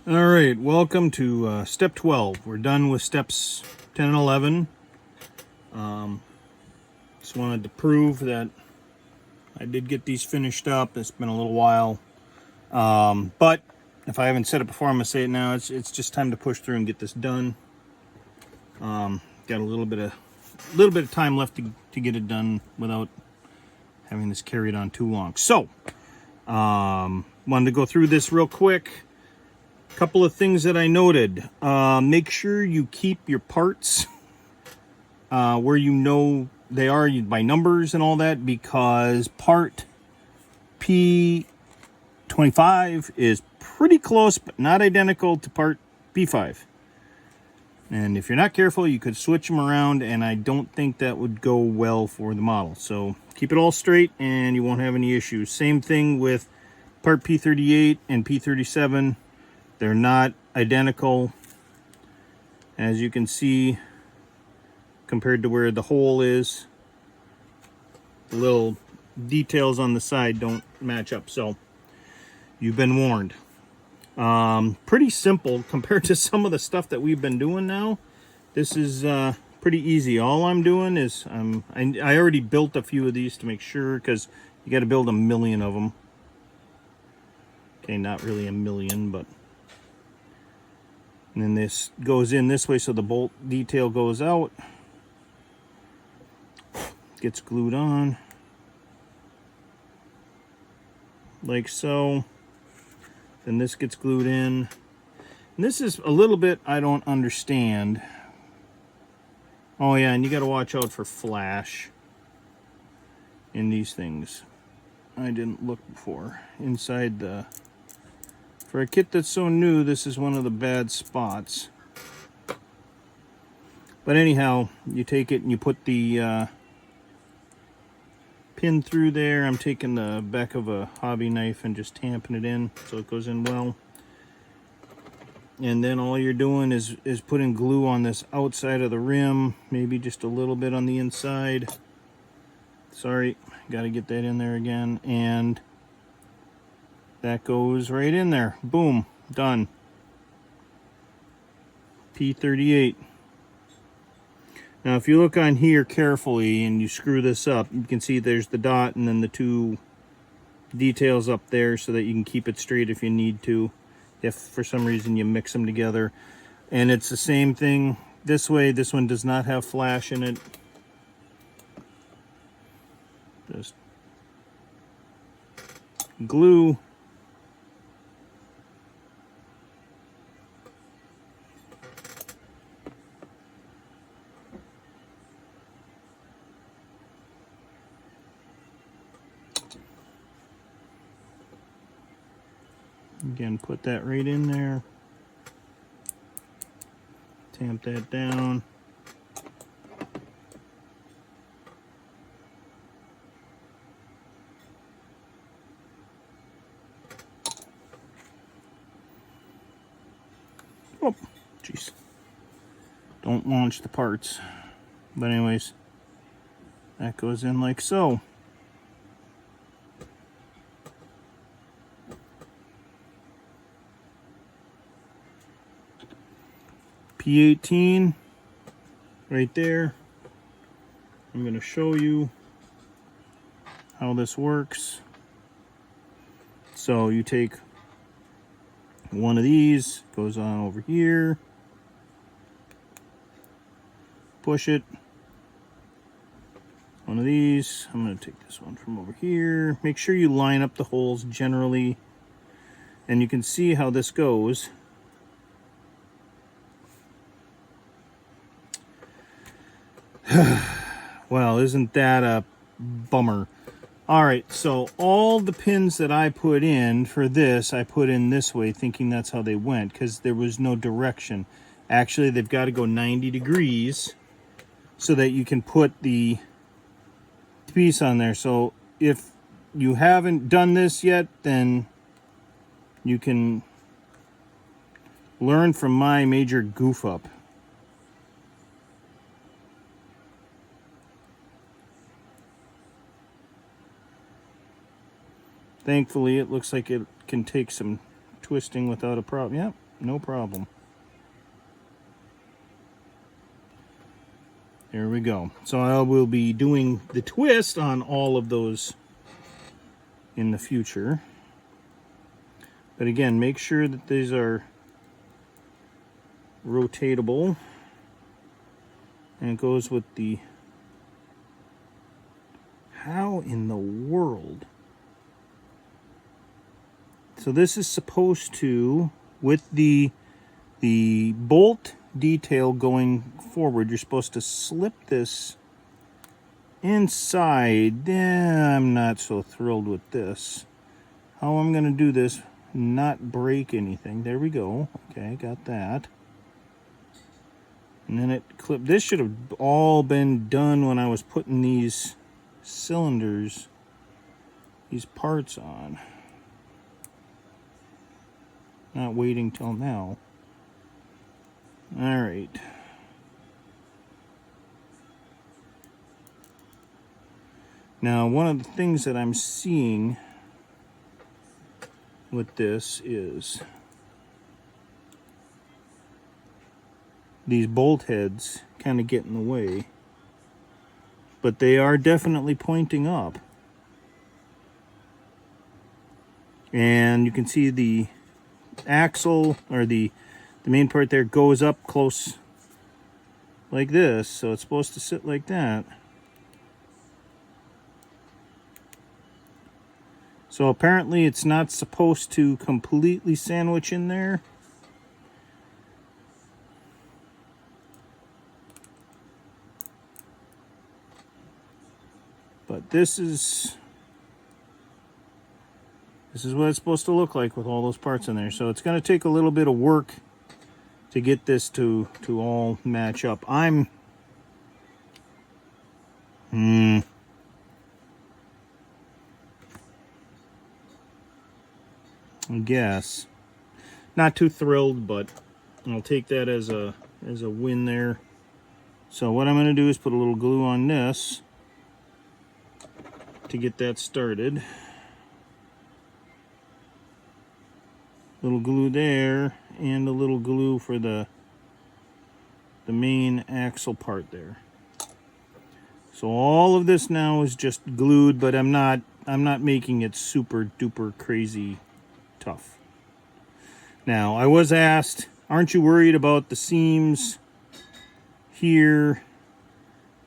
All right, welcome to step 12. We're done with steps 10 and 11. Just wanted to prove that I did get these finished up. It's been a little while. But if I haven't said it before, I'm going to say it now. It's just time to push through and get this done. Got a little bit of time left to get it done without having this carried on too long. So, wanted to go through this real quick. Couple of things that I noted. Make sure you keep your parts where you know they are by numbers and all that, because part P25 is pretty close but not identical to part P5. And if you're not careful, you could switch them around, and I don't think that would go well for the model. So keep it all straight and you won't have any issues. Same thing with part P38 and P37. They're not identical, as you can see, compared to where the hole is. The little details on the side don't match up, so you've been warned. Pretty simple compared to some of the stuff that we've been doing now. This is pretty easy. All I'm doing is I already built a few of these to make sure, because you got to build 1,000,000 of them. Okay, not really 1,000,000, but... And then this goes in this way, so the bolt detail goes out. Gets glued on. Like so. Then this gets glued in. And this is a little bit I don't understand. Oh yeah, and you got to watch out for flash in these things. I didn't look before. Inside the... For a kit that's so new, this is one of the bad spots. But anyhow, you take it and you put the pin through there. I'm taking the back of a hobby knife and just tamping it in so it goes in well. And then all you're doing is putting glue on this outside of the rim, maybe just a little bit on the inside. Sorry, got to get that in there again. And that goes right in there. Boom, done. P38. Now if you look on here carefully and you screw this up, you can see there's the dot and then the two details up there, so that you can keep it straight if you need to, if for some reason you mix them together. And it's the same thing this way. This one does not have flash in it. Just glue. Again, put that right in there. Tamp that down. Oh, jeez. Don't launch the parts. But anyways, that goes in like so. P18 right there. I'm going to show you how this works. So you take one of these, goes on over here, push it. One of these, I'm going to take this one from over here. Make sure you line up the holes generally, and you can see how this goes. Well, isn't that a bummer? Alright, so all the pins that I put in for this, I put in this way, thinking that's how they went, because there was no direction. Actually, they've got to go 90 degrees so that you can put the piece on there. So if you haven't done this yet, then you can learn from my major goof up. Thankfully, it looks like it can take some twisting without a problem. Yep, no problem. There we go. So I will be doing the twist on all of those in the future. But again, make sure that these are rotatable. And it goes with the... How in the world? So this is supposed to, with the bolt detail going forward, you're supposed to slip this inside. I'm not so thrilled with this. How I'm going to do this, not break anything. There we go. Okay, got that. And then it clipped. This should have all been done when I was putting these cylinders, these parts on. Not waiting till now. All right. Now, one of the things that I'm seeing with this is these bolt heads kind of get in the way, but they are definitely pointing up. And you can see the axle, or the main part there, goes up close like this, so it's supposed to sit like that. So apparently it's not supposed to completely sandwich in there. But this is what it's supposed to look like with all those parts in there. So it's going to take a little bit of work to get this to all match up. I guess not too thrilled, but I'll take that as a win there. So what I'm going to do is put a little glue on this to get that started. Little glue there, and a little glue for the main axle part there. So all of this now is just glued, but I'm not making it super duper crazy tough. Now, I was asked, aren't you worried about the seams here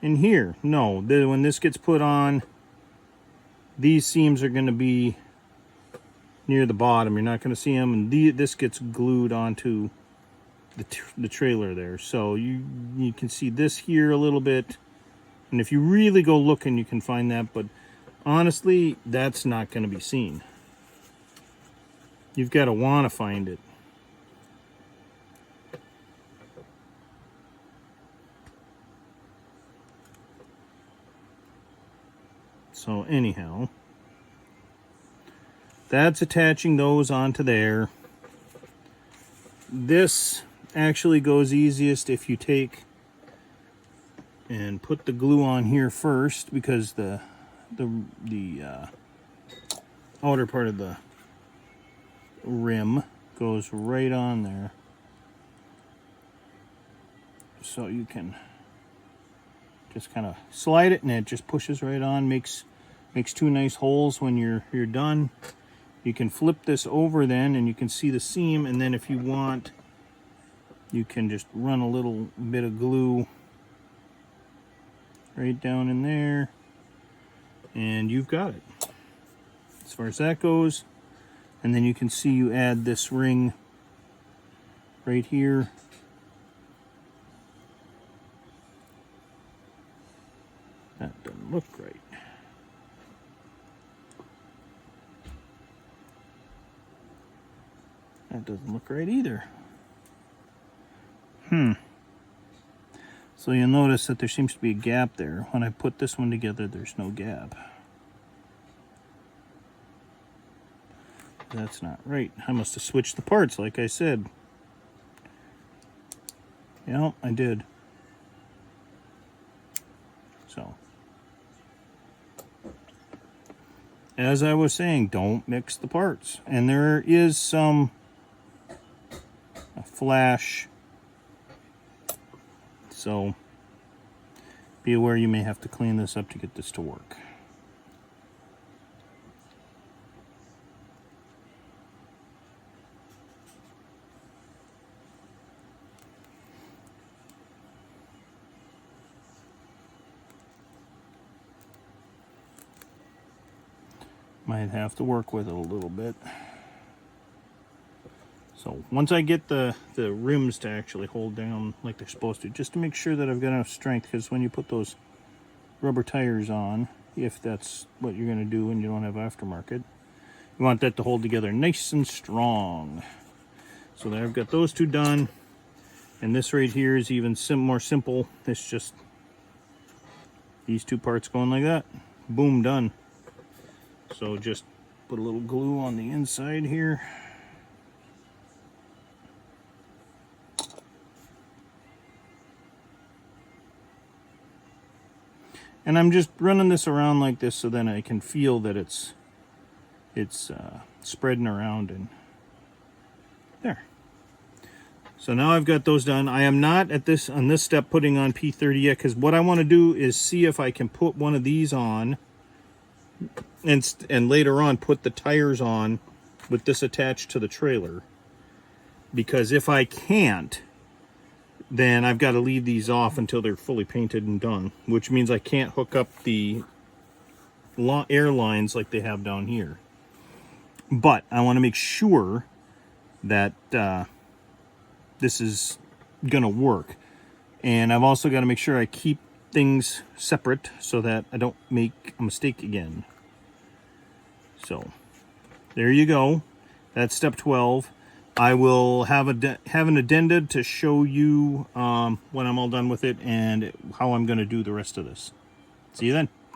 and here? No, when this gets put on, these seams are going to be near the bottom. You're not going to see them, and this gets glued onto the trailer there. So you can see this here a little bit, and if you really go looking, you can find that, but honestly, that's not going to be seen. You've got to want to find it. So anyhow, that's attaching those onto there. This actually goes easiest if you take and put the glue on here first, because the outer part of the rim goes right on there. So you can just kind of slide it and it just pushes right on, makes two nice holes when you're done. You can flip this over then and you can see the seam, and then if you want, you can just run a little bit of glue right down in there, and you've got it as far as that goes. And then you can see you add this ring right here. That doesn't look right. That doesn't look right either. So you'll notice that there seems to be a gap there. When I put this one together, there's no gap. That's not right. I must have switched the parts, like I said. Yeah, I did. So, as I was saying, don't mix the parts. And there is some flash. So be aware you may have to clean this up to get this to work. Might have to work with it a little bit. So once I get the rims to actually hold down like they're supposed to, just to make sure that I've got enough strength, because when you put those rubber tires on, if that's what you're going to do and you don't have aftermarket, you want that to hold together nice and strong. So there, I've got those two done, and this right here is even more simple. It's just these two parts going like that. Boom, done. So just put a little glue on the inside here. And I'm just running this around like this so then I can feel that it's spreading around, and there. So now I've got those done. I am not on this step putting on P30 yet, because what I want to do is see if I can put one of these on and later on put the tires on with this attached to the trailer. Because if I can't, then I've got to leave these off until they're fully painted and done, which means I can't hook up the air lines like they have down here. But I want to make sure that this is gonna work, and I've also got to make sure I keep things separate so that I don't make a mistake again. So there you go. That's step 12. I will have an addenda to show you when I'm all done with it and how I'm going to do the rest of this. See you then.